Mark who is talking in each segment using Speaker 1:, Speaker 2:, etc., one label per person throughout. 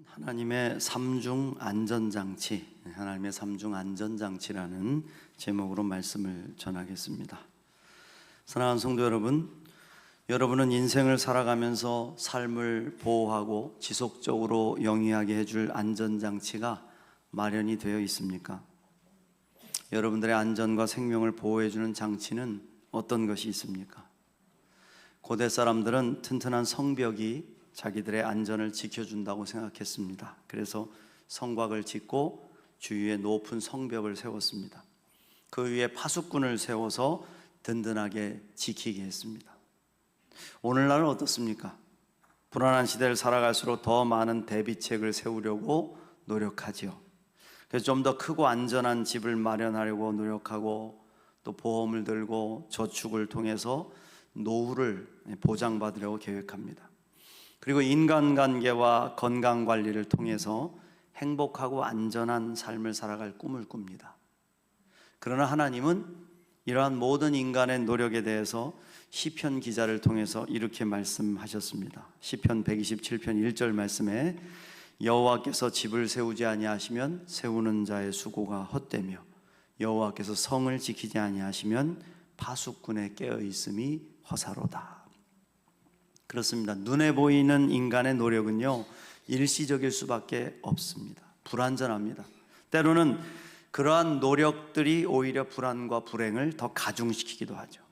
Speaker 1: 하나님의 삼중 안전장치, 하나님의 삼중 안전장치라는 제목으로 말씀을 전하겠습니다. 사랑하는 성도 여러분, 여러분은 인생을 살아가면서 삶을 보호하고 지속적으로 영위하게 해줄 안전장치가 마련이 되어 있습니까? 여러분들의 안전과 생명을 보호해주는 장치는 어떤 것이 있습니까? 고대 사람들은 튼튼한 성벽이 자기들의 안전을 지켜준다고 생각했습니다. 그래서 성곽을 짓고 주위에 높은 성벽을 세웠습니다. 그 위에 파수꾼을 세워서 든든하게 지키게 했습니다. 오늘날은 어떻습니까? 불안한 시대를 살아갈수록 더 많은 대비책을 세우려고 노력하지요. 그래서 좀 더 크고 안전한 집을 마련하려고 노력하고, 또 보험을 들고 저축을 통해서 노후를 보장받으려고 계획합니다. 그리고 인간관계와 건강관리를 통해서 행복하고 안전한 삶을 살아갈 꿈을 꿉니다. 그러나 하나님은 이러한 모든 인간의 노력에 대해서 시편 기자를 통해서 이렇게 말씀하셨습니다. 시편 127편 1절 말씀에 여호와께서 집을 세우지 아니하시면 세우는 자의 수고가 헛되며 여호와께서 성을 지키지 아니하시면 파수꾼의 깨어있음이 허사로다. 그렇습니다. 눈에 보이는 인간의 노력은요, 일시적일 수밖에 없습니다. 불완전합니다. 때로는 그러한 노력들이 오히려 불안과 불행을 더 가중시키기도 하죠.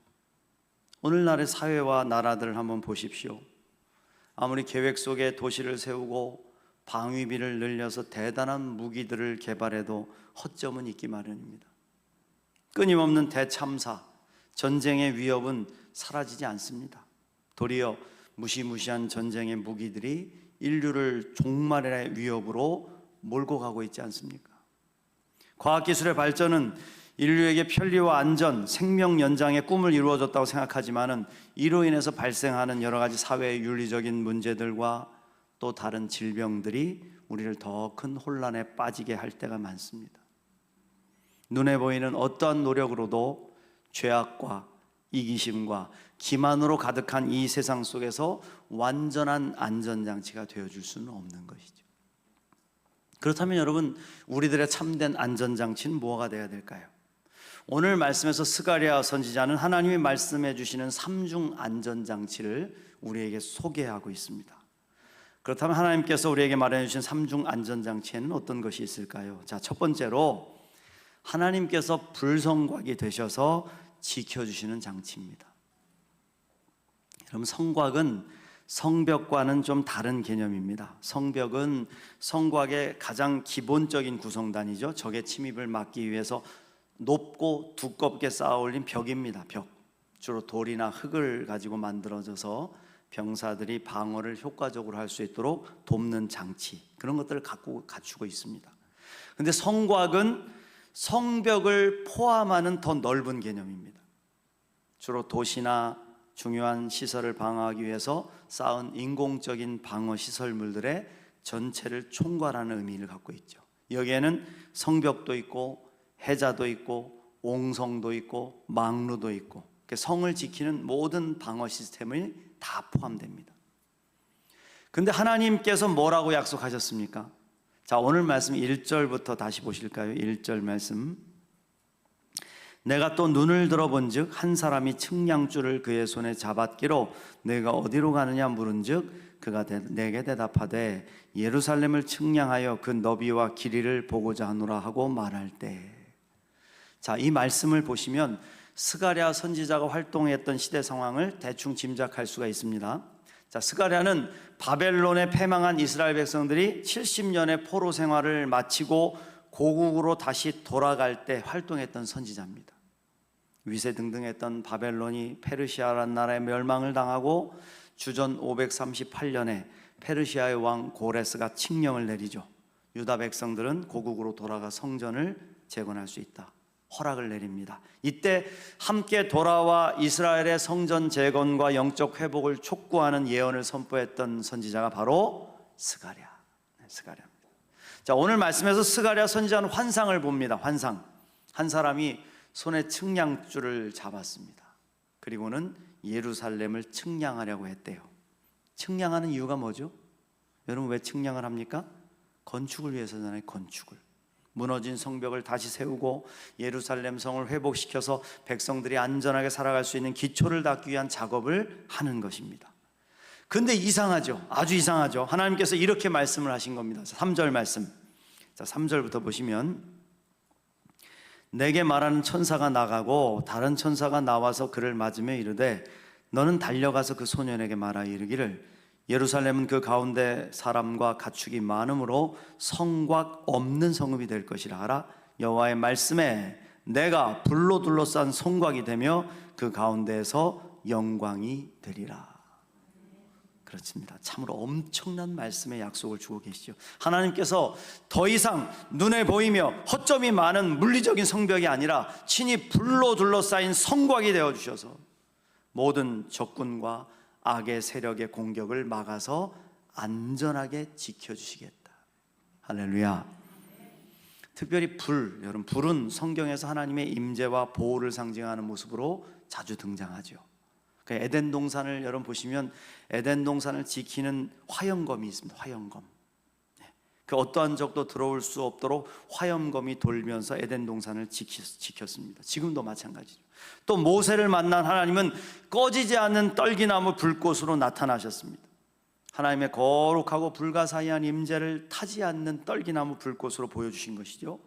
Speaker 1: 오늘날의 사회와 나라들을 한번 보십시오. 아무리 계획 속에 도시를 세우고 방위비를 늘려서 대단한 무기들을 개발해도 허점은 있기 마련입니다. 끊임없는 대참사, 전쟁의 위협은 사라지지 않습니다. 도리어 무시무시한 전쟁의 무기들이 인류를 종말의 위협으로 몰고 가고 있지 않습니까? 과학기술의 발전은 인류에게 편리와 안전, 생명 연장의 꿈을 이루어줬다고 생각하지만 이로 인해서 발생하는 여러 가지 사회의 윤리적인 문제들과 또 다른 질병들이 우리를 더 큰 혼란에 빠지게 할 때가 많습니다. 눈에 보이는 어떠한 노력으로도 죄악과 이기심과 기만으로 가득한 이 세상 속에서 완전한 안전장치가 되어줄 수는 없는 것이죠. 그렇다면 여러분, 우리들의 참된 안전장치는 뭐가 되어야 될까요? 오늘 말씀에서 스가랴 선지자는 하나님이 말씀해 주시는 삼중 안전장치를 우리에게 소개하고 있습니다. 그렇다면 하나님께서 우리에게 마련해 주신 삼중 안전장치에는 어떤 것이 있을까요? 자, 첫 번째로 하나님께서 불성곽이 되셔서 지켜주시는 장치입니다. 여러분, 성곽은 성벽과는 좀 다른 개념입니다. 성벽은 성곽의 가장 기본적인 구성단이죠. 적의 침입을 막기 위해서 높고 두껍게 쌓아 올린 벽입니다. 벽. 주로 돌이나 흙을 가지고 만들어져서 병사들이 방어를 효과적으로 할 수 있도록 돕는 장치, 그런 것들을 갖추고 있습니다. 그런데 성곽은 성벽을 포함하는 더 넓은 개념입니다. 주로 도시나 중요한 시설을 방어하기 위해서 쌓은 인공적인 방어 시설물들의 전체를 총괄하는 의미를 갖고 있죠. 여기에는 성벽도 있고 해자도 있고 옹성도 있고 망루도 있고, 성을 지키는 모든 방어 시스템이 다 포함됩니다. 그런데 하나님께서 뭐라고 약속하셨습니까? 자, 오늘 말씀 1절부터 다시 보실까요? 1절 말씀. 내가 또 눈을 들어본 즉 한 사람이 측량줄을 그의 손에 잡았기로 내가 어디로 가느냐 물은 즉 그가 내게 대답하되 예루살렘을 측량하여 그 너비와 길이를 보고자 하노라 하고 말할 때. 자, 이 말씀을 보시면 스가랴 선지자가 활동했던 시대 상황을 대충 짐작할 수가 있습니다. 자, 스가랴는 바벨론에 패망한 이스라엘 백성들이 70년의 포로 생활을 마치고 고국으로 다시 돌아갈 때 활동했던 선지자입니다. 위세등등했던 바벨론이 페르시아라는 나라의 멸망을 당하고 주전 538년에 페르시아의 왕 고레스가 칙령을 내리죠. 유다 백성들은 고국으로 돌아가 성전을 재건할 수 있다, 허락을 내립니다. 이때 함께 돌아와 이스라엘의 성전 재건과 영적 회복을 촉구하는 예언을 선포했던 선지자가 바로 스가랴입니다. 자, 오늘 말씀에서 스가랴 선지자는 환상을 봅니다. 환상. 한 사람이 손에 측량줄을 잡았습니다. 그리고는 예루살렘을 측량하려고 했대요. 측량하는 이유가 뭐죠? 여러분 왜 측량을 합니까? 건축을 위해서잖아요. 건축을. 무너진 성벽을 다시 세우고 예루살렘 성을 회복시켜서 백성들이 안전하게 살아갈 수 있는 기초를 닦기 위한 작업을 하는 것입니다. 근데 이상하죠. 아주 이상하죠. 하나님께서 이렇게 말씀을 하신 겁니다. 3절 말씀. 자, 3절부터 보시면, 내게 말하는 천사가 나가고 다른 천사가 나와서 그를 맞으며 이르되 너는 달려가서 그 소년에게 말하여 이르기를 예루살렘은 그 가운데 사람과 가축이 많으므로 성곽 없는 성읍이 될 것이라 하라. 여호와의 말씀에 내가 불로 둘러싼 성곽이 되며 그 가운데에서 영광이 되리라. 그렇습니다. 참으로 엄청난 말씀의 약속을 주고 계시죠. 하나님께서 더 이상 눈에 보이며 허점이 많은 물리적인 성벽이 아니라 친히 불로 둘러싸인 성곽이 되어주셔서 모든 적군과 악의 세력의 공격을 막아서 안전하게 지켜주시겠다. 할렐루야. 특별히 불, 여러분, 불은 성경에서 하나님의 임재와 보호를 상징하는 모습으로 자주 등장하죠. 그 에덴 동산을 여러분 보시면 에덴 동산을 지키는 화염검이 있습니다. 화염검. 그 어떠한 적도 들어올 수 없도록 화염검이 돌면서 에덴 동산을 지켰습니다. 지금도 마찬가지죠. 또 모세를 만난 하나님은 꺼지지 않는 떨기나무 불꽃으로 나타나셨습니다. 하나님의 거룩하고 불가사의한 임재를 타지 않는 떨기나무 불꽃으로 보여주신 것이죠.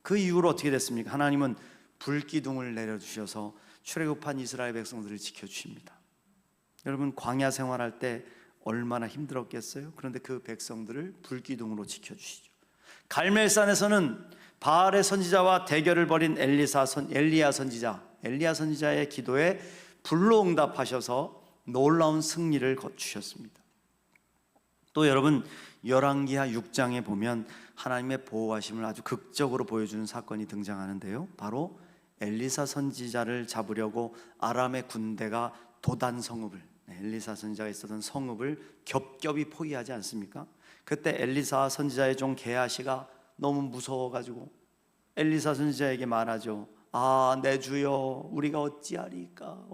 Speaker 1: 그 이후로 어떻게 됐습니까? 하나님은 불기둥을 내려주셔서 출애굽한 이스라엘 백성들을 지켜주십니다. 여러분, 광야 생활할 때 얼마나 힘들었겠어요? 그런데 그 백성들을 불기둥으로 지켜주시죠. 갈멜산에서는 바알의 선지자와 대결을 벌인 엘리야 선지자의 기도에 불로 응답하셔서 놀라운 승리를 거두셨습니다. 또 여러분, 열왕기하 6장에 보면 하나님의 보호하심을 아주 극적으로 보여주는 사건이 등장하는데요, 바로 엘리사 선지자를 잡으려고 아람의 군대가 도단 성읍을, 엘리사 선지자가 있었던 성읍을 겹겹이 포위하지 않습니까? 그때 엘리사 선지자의 종 게하시가 너무 무서워가지고 엘리사 선지자에게 말하죠. 아, 내 주여, 우리가 어찌하리까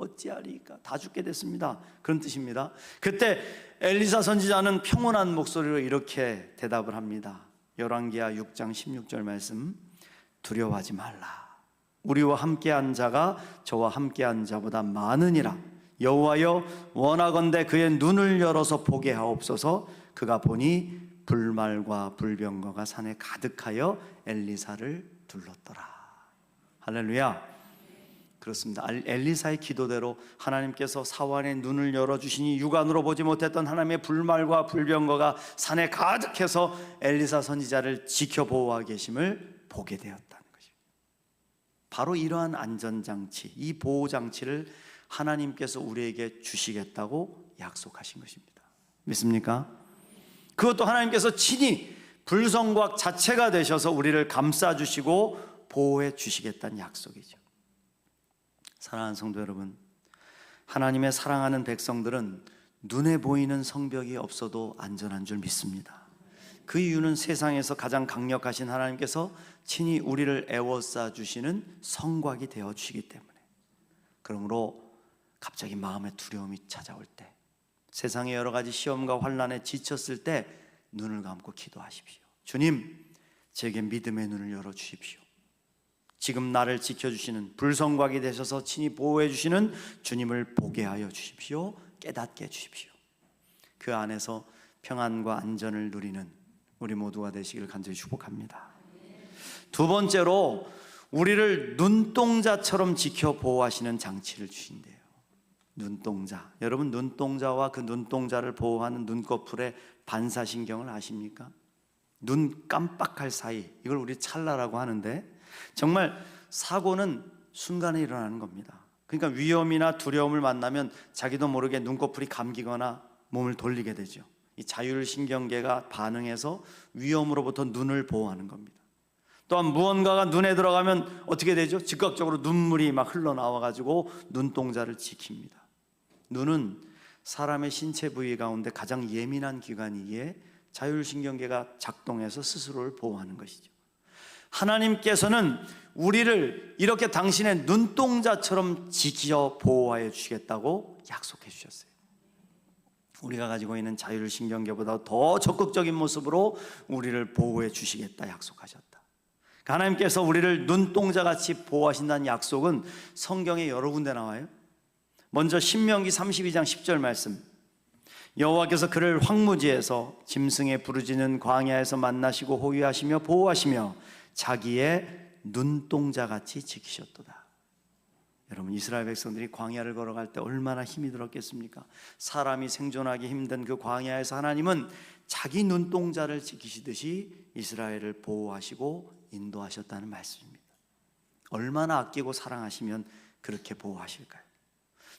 Speaker 1: 다 죽게 됐습니다. 그런 뜻입니다. 그때 엘리사 선지자는 평온한 목소리로 이렇게 대답을 합니다. 열왕기하 6장 16절 말씀, 두려워하지 말라. 우리와 함께한 자가 저와 함께한 자보다 많으니라. 여호와여, 원하건대 그의 눈을 열어서 보게 하옵소서. 그가 보니 불말과 불병거가 산에 가득하여 엘리사를 둘렀더라. 할렐루야. 그렇습니다. 엘리사의 기도대로 하나님께서 사환의 눈을 열어주시니 육안으로 보지 못했던 하나님의 불말과 불병거가 산에 가득해서 엘리사 선지자를 지켜보호하고 계심을 보게 되었다는 것입니다. 바로 이러한 안전장치, 이 보호장치를 하나님께서 우리에게 주시겠다고 약속하신 것입니다. 믿습니까? 그것도 하나님께서 친히 불성곽 자체가 되셔서 우리를 감싸주시고 보호해 주시겠다는 약속이죠. 사랑하는 성도 여러분, 하나님의 사랑하는 백성들은 눈에 보이는 성벽이 없어도 안전한 줄 믿습니다. 그 이유는 세상에서 가장 강력하신 하나님께서 친히 우리를 에워싸 주시는 성곽이 되어 주시기 때문에, 그러므로 갑자기 마음에 두려움이 찾아올 때, 세상의 여러 가지 시험과 환난에 지쳤을 때 눈을 감고 기도하십시오. 주님, 제게 믿음의 눈을 열어주십시오. 지금 나를 지켜주시는 불성곽이 되셔서 친히 보호해 주시는 주님을 보게 하여 주십시오. 깨닫게 해주십시오. 그 안에서 평안과 안전을 누리는 우리 모두가 되시기를 간절히 축복합니다. 두 번째로 우리를 눈동자처럼 지켜 보호하시는 장치를 주신대요. 눈동자. 여러분, 눈동자와 그 눈동자를 보호하는 눈꺼풀의 반사신경을 아십니까? 눈 깜빡할 사이, 이걸 우리 찰나라고 하는데, 정말 사고는 순간에 일어나는 겁니다. 그러니까 위험이나 두려움을 만나면 자기도 모르게 눈꺼풀이 감기거나 몸을 돌리게 되죠. 이 자율신경계가 반응해서 위험으로부터 눈을 보호하는 겁니다. 또한 무언가가 눈에 들어가면 어떻게 되죠? 즉각적으로 눈물이 막 흘러나와가지고 눈동자를 지킵니다. 눈은 사람의 신체 부위 가운데 가장 예민한 기관이기에 자율신경계가 작동해서 스스로를 보호하는 것이죠. 하나님께서는 우리를 이렇게 당신의 눈동자처럼 지켜 보호하여 주시겠다고 약속해 주셨어요. 우리가 가지고 있는 자유를 신경계보다 더 적극적인 모습으로 우리를 보호해 주시겠다 약속하셨다. 하나님께서 우리를 눈동자같이 보호하신다는 약속은 성경에 여러 군데 나와요. 먼저 신명기 32장 10절 말씀, 여호와께서 그를 황무지에서 짐승의 부르짖는 광야에서 만나시고 호위하시며 보호하시며 자기의 눈동자같이 지키셨도다. 여러분, 이스라엘 백성들이 광야를 걸어갈 때 얼마나 힘이 들었겠습니까? 사람이 생존하기 힘든 그 광야에서 하나님은 자기 눈동자를 지키시듯이 이스라엘을 보호하시고 인도하셨다는 말씀입니다. 얼마나 아끼고 사랑하시면 그렇게 보호하실까요?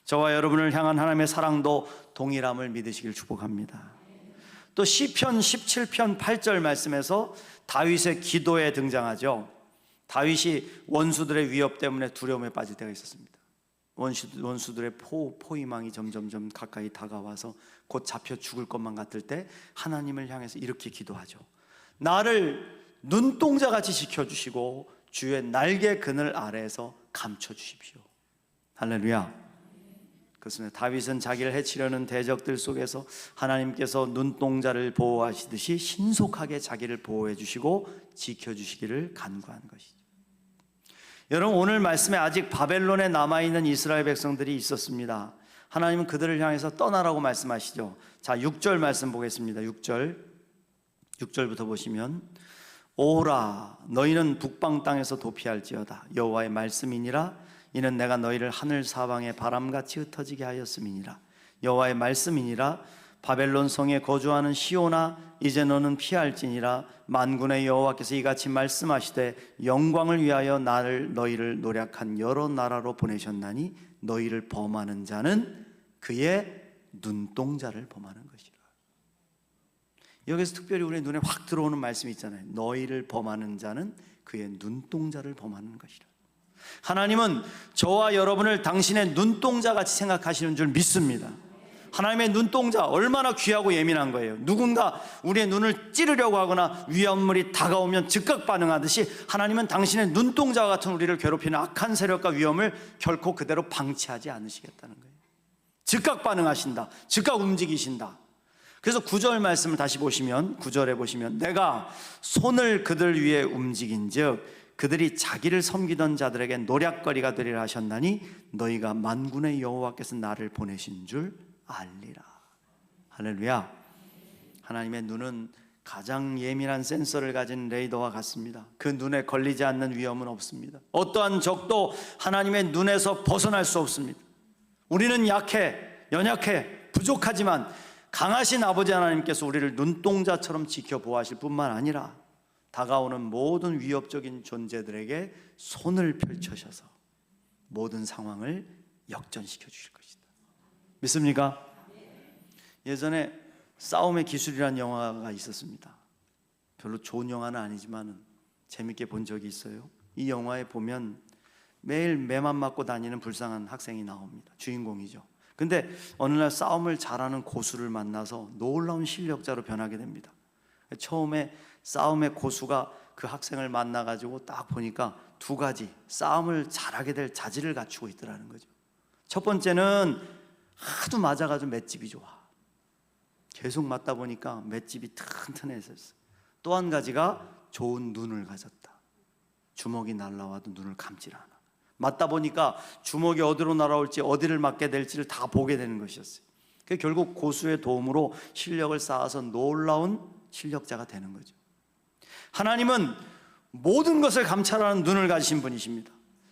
Speaker 1: 저와 여러분을 향한 하나님의 사랑도 동일함을 믿으시길 축복합니다. 또 시편 17편 8절 말씀에서 다윗의 기도에 등장하죠. 다윗이 원수들의 위협 때문에 두려움에 빠질 때가 있었습니다. 원수들의 포위망이 점점점 가까이 다가와서 곧 잡혀 죽을 것만 같을 때 하나님을 향해서 이렇게 기도하죠. 나를 눈동자같이 지켜주시고 주의 날개 그늘 아래에서 감춰주십시오. 할렐루야. 그렇습니다. 다윗은 자기를 해치려는 대적들 속에서 하나님께서 눈동자를 보호하시듯이 신속하게 자기를 보호해 주시고 지켜주시기를 간구한 것이죠. 여러분, 오늘 말씀에 아직 바벨론에 남아있는 이스라엘 백성들이 있었습니다. 하나님은 그들을 향해서 떠나라고 말씀하시죠. 자, 6절 말씀 보겠습니다. 6절부터 보시면, 오라 너희는 북방 땅에서 도피할지어다. 여호와의 말씀이니라. 이는 내가 너희를 하늘 사방에 바람같이 흩어지게 하였음이니라. 여호와의 말씀이니라. 바벨론 성에 거주하는 시온아, 이제 너는 피할지니라. 만군의 여호와께서 이같이 말씀하시되 영광을 위하여 너희를 노략한 여러 나라로 보내셨나니 너희를 범하는 자는 그의 눈동자를 범하는 것이라. 여기서 특별히 우리 눈에 확 들어오는 말씀이 있잖아요. 너희를 범하는 자는 그의 눈동자를 범하는 것이라. 하나님은 저와 여러분을 당신의 눈동자같이 생각하시는 줄 믿습니다. 하나님의 눈동자 얼마나 귀하고 예민한 거예요. 누군가 우리의 눈을 찌르려고 하거나 위험물이 다가오면 즉각 반응하듯이 하나님은 당신의 눈동자와 같은 우리를 괴롭히는 악한 세력과 위험을 결코 그대로 방치하지 않으시겠다는 거예요. 즉각 반응하신다. 즉각 움직이신다. 그래서 9절 말씀을 다시 보시면, 9절에 보시면, 내가 손을 그들 위에 움직인즉 그들이 자기를 섬기던 자들에게 노략거리가 되리라 하셨나니 너희가 만군의 여호와께서 나를 보내신 줄 알리라. 할렐루야. 하나님의 눈은 가장 예민한 센서를 가진 레이더와 같습니다. 그 눈에 걸리지 않는 위험은 없습니다. 어떠한 적도 하나님의 눈에서 벗어날 수 없습니다. 우리는 약해, 연약해, 부족하지만 강하신 아버지 하나님께서 우리를 눈동자처럼 지켜보호하실 뿐만 아니라 다가오는 모든 위협적인 존재들에게 손을 펼쳐셔서 모든 상황을 역전시켜 주실 것이다. 믿습니까? 예전에 싸움의 기술이라는 영화가 있었습니다. 별로 좋은 영화는 아니지만 재밌게 본 적이 있어요. 이 영화에 보면 매일 매만 맞고 다니는 불쌍한 학생이 나옵니다. 주인공이죠. 근데 어느 날 싸움을 잘하는 고수를 만나서 놀라운 실력자로 변하게 됩니다. 처음에 싸움의 고수가 그 학생을 만나가지고 딱 보니까 두 가지 싸움을 잘하게 될 자질을 갖추고 있더라는 거죠. 첫 번째는 하도 맞아가지고 맷집이 좋아. 계속 맞다 보니까 맷집이 튼튼해졌어. 또 한 가지가 좋은 눈을 가졌다. 주먹이 날라와도 눈을 감질 않아. 맞다 보니까 주먹이 어디로 날아올지 어디를 맞게 될지를 다 보게 되는 것이었어요. 결국 고수의 도움으로 실력을 쌓아서 놀라운 실력자가 되는 거죠. 하나님은 모든 것을 감찰하는 눈을 가지신 분이십니다.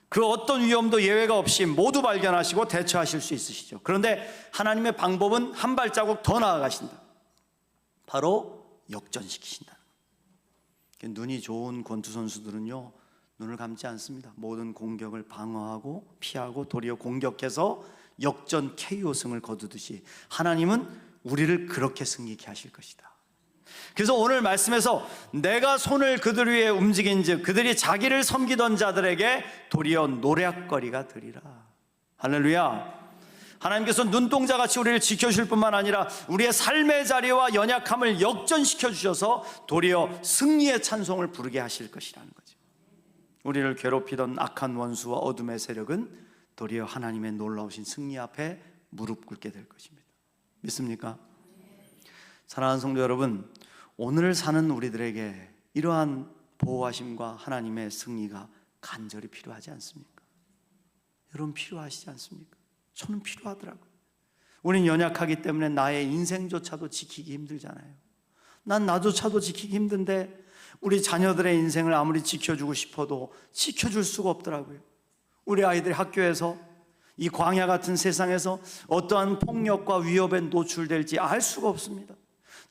Speaker 1: 그 어떤 위험도 예외가 없이 모두 발견하시고 대처하실 수 있으시죠. 그런데 하나님의 방법은 한 발자국 더 나아가신다. 바로 역전시키신다. 눈이 좋은 권투 선수들은요, 눈을 감지 않습니다. 모든 공격을 방어하고 피하고 도리어 공격해서 역전 KO승을 거두듯이 하나님은 우리를 그렇게 승리케 하실 것이다. 그래서 오늘 말씀에서 내가 손을 그들 위에 움직인즉 그들이 자기를 섬기던 자들에게 도리어 노략거리가 되리라. 할렐루야. 하나님께서 눈동자같이 우리를 지켜주실 뿐만 아니라 우리의 삶의 자리와 연약함을 역전시켜 주셔서 도리어 승리의 찬송을 부르게 하실 것이라는 거죠. 우리를 괴롭히던 악한 원수와 어둠의 세력은 도리어 하나님의 놀라우신 승리 앞에 무릎 꿇게 될 것입니다. 믿습니까? 사랑하는 성도 여러분, 오늘 사는 우리들에게 이러한 보호하심과 하나님의 승리가 간절히 필요하지 않습니까? 여러분 필요하시지 않습니까? 저는 필요하더라고요. 우린 연약하기 때문에 나의 인생조차도 지키기 힘들잖아요. 나조차도 지키기 힘든데 우리 자녀들의 인생을 아무리 지켜주고 싶어도 지켜줄 수가 없더라고요. 우리 아이들이 학교에서 이 광야 같은 세상에서 어떠한 폭력과 위협에 노출될지 알 수가 없습니다.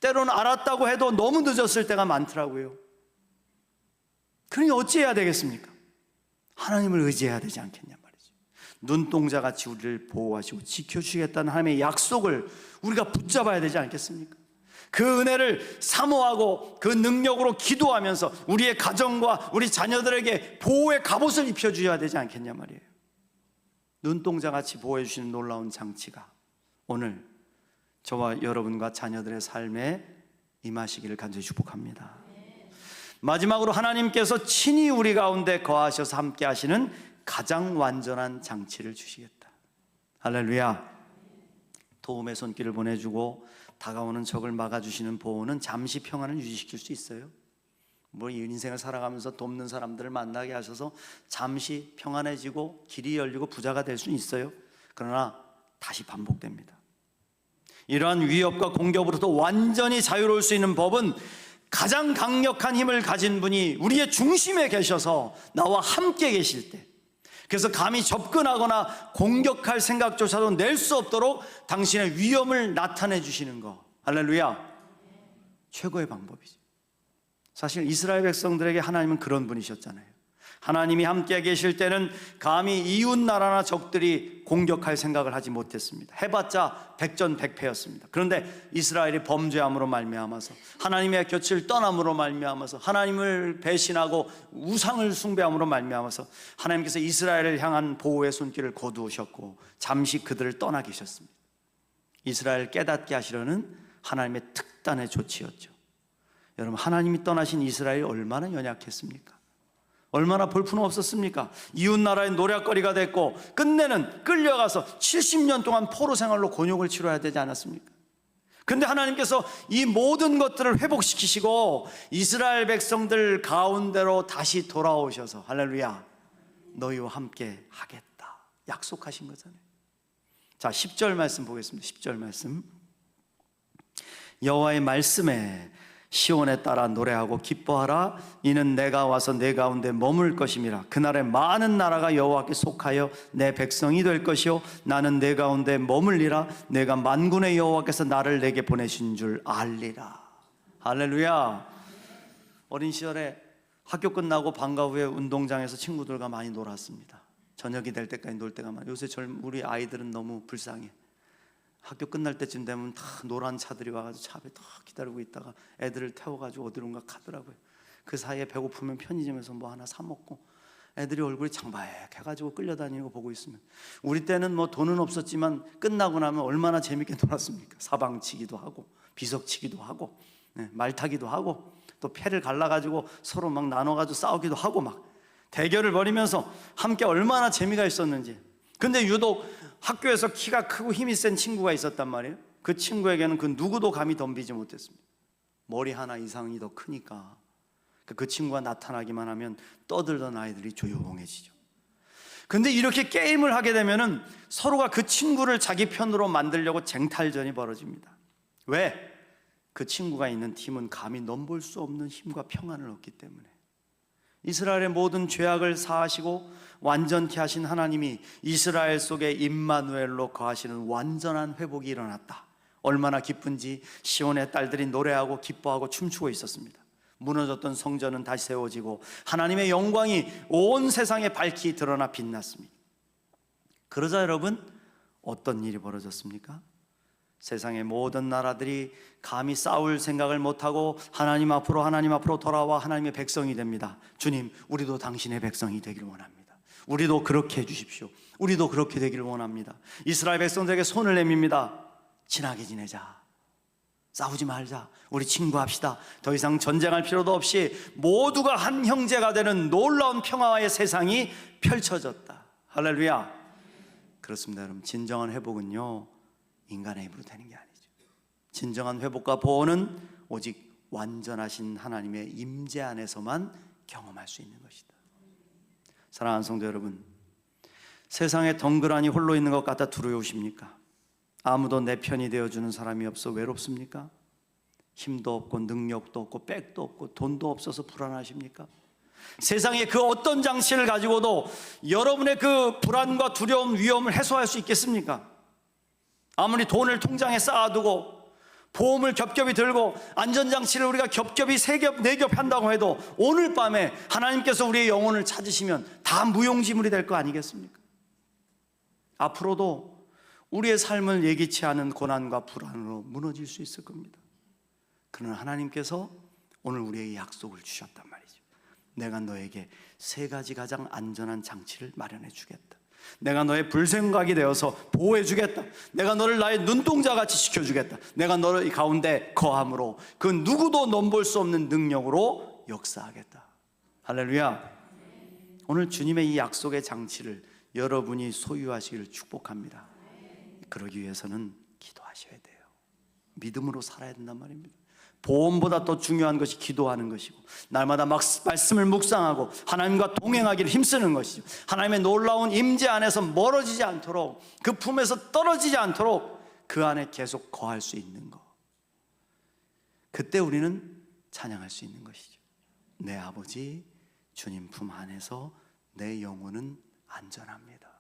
Speaker 1: 때로는 알았다고 해도 너무 늦었을 때가 많더라고요. 그러니 어찌해야 되겠습니까? 하나님을 의지해야 되지 않겠냐 말이죠. 눈동자같이 우리를 보호하시고 지켜주시겠다는 하나님의 약속을 우리가 붙잡아야 되지 않겠습니까? 그 은혜를 사모하고 그 능력으로 기도하면서 우리의 가정과 우리 자녀들에게 보호의 갑옷을 입혀주셔야 되지 않겠냐 말이에요. 눈동자같이 보호해 주시는 놀라운 장치가 오늘 저와 여러분과 자녀들의 삶에 임하시기를 간절히 축복합니다. 마지막으로 하나님께서 친히 우리 가운데 거하셔서 함께 하시는 가장 완전한 장치를 주시겠다. 할렐루야. 도움의 손길을 보내주고 다가오는 적을 막아주시는 보호는 잠시 평안을 유지시킬 수 있어요. 뭐 인생을 살아가면서 돕는 사람들을 만나게 하셔서 잠시 평안해지고 길이 열리고 부자가 될 수는 있어요. 그러나 다시 반복됩니다. 이러한 위협과 공격으로부터 완전히 자유로울 수 있는 법은 가장 강력한 힘을 가진 분이 우리의 중심에 계셔서 나와 함께 계실 때, 그래서 감히 접근하거나 공격할 생각조차도 낼 수 없도록 당신의 위엄을 나타내 주시는 거, 할렐루야, 최고의 방법이죠. 사실 이스라엘 백성들에게 하나님은 그런 분이셨잖아요. 하나님이 함께 계실 때는 감히 이웃 나라나 적들이 공격할 생각을 하지 못했습니다. 해봤자 백전백패였습니다. 그런데 이스라엘이 범죄함으로 말미암아서, 하나님의 곁을 떠남으로 말미암아서, 하나님을 배신하고 우상을 숭배함으로 말미암아서 하나님께서 이스라엘을 향한 보호의 손길을 거두셨고 잠시 그들을 떠나 계셨습니다. 이스라엘을 깨닫게 하시려는 하나님의 특단의 조치였죠. 여러분, 하나님이 떠나신 이스라엘이 얼마나 연약했습니까? 얼마나 볼품은 없었습니까? 이웃나라의 노략거리가 됐고 끝내는 끌려가서 70년 동안 포로 생활로 곤욕을 치러야 되지 않았습니까? 그런데 하나님께서 이 모든 것들을 회복시키시고 이스라엘 백성들 가운데로 다시 돌아오셔서 할렐루야, 너희와 함께 하겠다 약속하신 거잖아요. 자, 10절 말씀 보겠습니다. 10절 말씀. 여호와의 말씀에 시온에 따라 노래하고 기뻐하라. 이는 내가 와서 내 가운데 머물 것임이라. 그날에 많은 나라가 여호와께 속하여 내 백성이 될 것이요 나는 내 가운데 머물리라. 내가 만군의 여호와께서 나를 내게 보내신 줄 알리라. 할렐루야. 어린 시절에 학교 끝나고 방과 후에 운동장에서 친구들과 많이 놀았습니다. 저녁이 될 때까지 놀 때가 많아요. 요새 우리 아이들은 너무 불쌍해. 학교 끝날 때쯤 되면 다 노란 차들이 와가지고 차 앞에 다 기다리고 있다가 애들을 태워가지고 어디론가 가더라고요. 그 사이에 배고프면 편의점에서 뭐 하나 사 먹고, 애들이 얼굴이 창백해가지고 끌려다니는 거 보고 있으면, 우리 때는 뭐 돈은 없었지만 끝나고 나면 얼마나 재밌게 놀았습니까? 사방치기도 하고 비석치기도 하고 말타기도 하고 또 패를 갈라가지고 서로 막 나눠가지고 싸우기도 하고 막 대결을 벌이면서 함께 얼마나 재미가 있었는지. 근데 유독 학교에서 키가 크고 힘이 센 친구가 있었단 말이에요. 그 친구에게는 그 누구도 감히 덤비지 못했습니다. 머리 하나 이상이 더 크니까 그 친구가 나타나기만 하면 떠들던 아이들이 조용해지죠. 근데 이렇게 게임을 하게 되면은 서로가 그 친구를 자기 편으로 만들려고 쟁탈전이 벌어집니다. 왜? 그 친구가 있는 팀은 감히 넘볼 수 없는 힘과 평안을 얻기 때문에. 이스라엘의 모든 죄악을 사하시고 완전케 하신 하나님이 이스라엘 속에 임마누엘로 거하시는 완전한 회복이 일어났다. 얼마나 기쁜지 시온의 딸들이 노래하고 기뻐하고 춤추고 있었습니다. 무너졌던 성전은 다시 세워지고 하나님의 영광이 온 세상에 밝히 드러나 빛났습니다. 그러자 여러분, 어떤 일이 벌어졌습니까? 세상의 모든 나라들이 감히 싸울 생각을 못하고 하나님 앞으로 돌아와 하나님의 백성이 됩니다. 주님, 우리도 당신의 백성이 되기를 원합니다. 우리도 그렇게 해주십시오. 우리도 그렇게 되기를 원합니다. 이스라엘 백성들에게 손을 내밉니다. 친하게 지내자, 싸우지 말자, 우리 친구합시다. 더 이상 전쟁할 필요도 없이 모두가 한 형제가 되는 놀라운 평화의 세상이 펼쳐졌다. 할렐루야. 그렇습니다 여러분. 진정한 회복은요 인간의 힘으로 되는 게 아니죠. 진정한 회복과 보호는 오직 완전하신 하나님의 임재 안에서만 경험할 수 있는 것이다. 사랑하는 성도 여러분, 세상에 덩그러니 홀로 있는 것 같아 두려우십니까? 아무도 내 편이 되어주는 사람이 없어 외롭습니까? 힘도 없고 능력도 없고 백도 없고 돈도 없어서 불안하십니까? 세상에 그 어떤 장치를 가지고도 여러분의 그 불안과 두려움, 위험을 해소할 수 있겠습니까? 아무리 돈을 통장에 쌓아두고 보험을 겹겹이 들고 안전장치를 우리가 겹겹이 3겹, 4겹 한다고 해도 오늘 밤에 하나님께서 우리의 영혼을 찾으시면 다 무용지물이 될 거 아니겠습니까? 앞으로도 우리의 삶을 예기치 않은 고난과 불안으로 무너질 수 있을 겁니다. 그러나 하나님께서 오늘 우리에게 약속을 주셨단 말이죠. 내가 너에게 3가지 가장 안전한 장치를 마련해 주겠다. 내가 너의 불생각이 되어서 보호해 주겠다. 내가 너를 나의 눈동자같이 지켜주겠다. 내가 너를 가운데 거함으로 그 누구도 넘볼 수 없는 능력으로 역사하겠다. 할렐루야. 오늘 주님의 이 약속의 장치를 여러분이 소유하시기를 축복합니다. 그러기 위해서는 기도하셔야 돼요. 믿음으로 살아야 된단 말입니다. 보험보다 더 중요한 것이 기도하는 것이고, 날마다 말씀을 묵상하고 하나님과 동행하기를 힘쓰는 것이죠. 하나님의 놀라운 임재 안에서 멀어지지 않도록, 그 품에서 떨어지지 않도록 그 안에 계속 거할 수 있는 것, 그때 우리는 찬양할 수 있는 것이죠. 내 아버지 주님 품 안에서 내 영혼은 안전합니다.